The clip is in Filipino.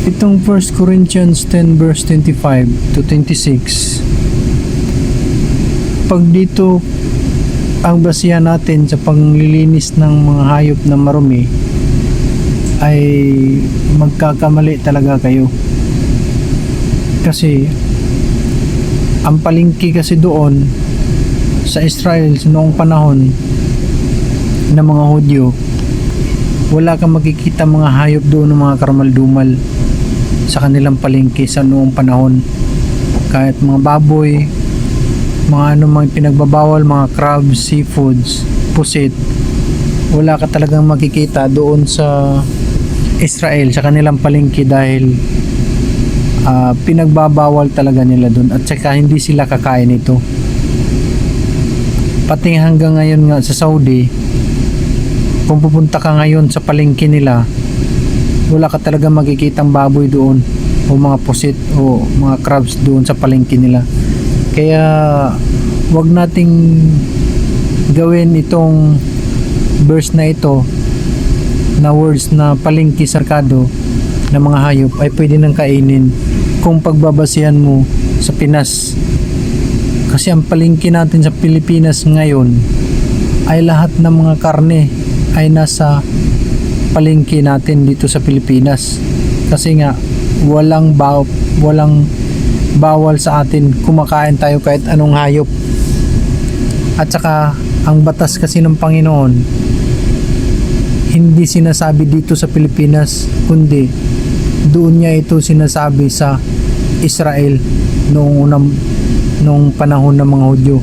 Itong 1 Corinthians 10 verse 25 to 26, pag dito ang basihan natin sa panglilinis ng mga hayop na marumi, ay magkakamali talaga kayo. Kasi ang palengke kasi doon sa Israel noong panahon ng mga Hudyo, wala kang makikita mga hayop doon ng mga karamaldumal sa kanilang palengke sa noong panahon. Kahit mga baboy, mga mga pinagbabawal, mga crabs, seafoods, pusit, wala ka talagang makikita doon sa Israel sa kanilang palengke dahil pinagbabawal talaga nila doon, at saka hindi sila kakain ito. Pati hanggang ngayon nga sa Saudi, kung pupunta ka ngayon sa palengke nila, wala ka talaga makikitang baboy doon o mga pusit o mga crabs doon sa palengke nila. Kaya wag nating gawin itong verse na ito na words na palengke sarkado ng mga hayop ay pwede nang kainin kung pagbabasihan mo sa Pinas. Kasi ang palengke natin sa Pilipinas ngayon ay lahat ng mga karne ay nasa palengke natin dito sa Pilipinas. Kasi nga walang bawal sa atin, kumakain tayo kahit anong hayop. At saka ang batas kasi ng Panginoon hindi sinasabi dito sa Pilipinas, kundi doon niya ito sinasabi sa Israel noong panahon ng mga Hudyo.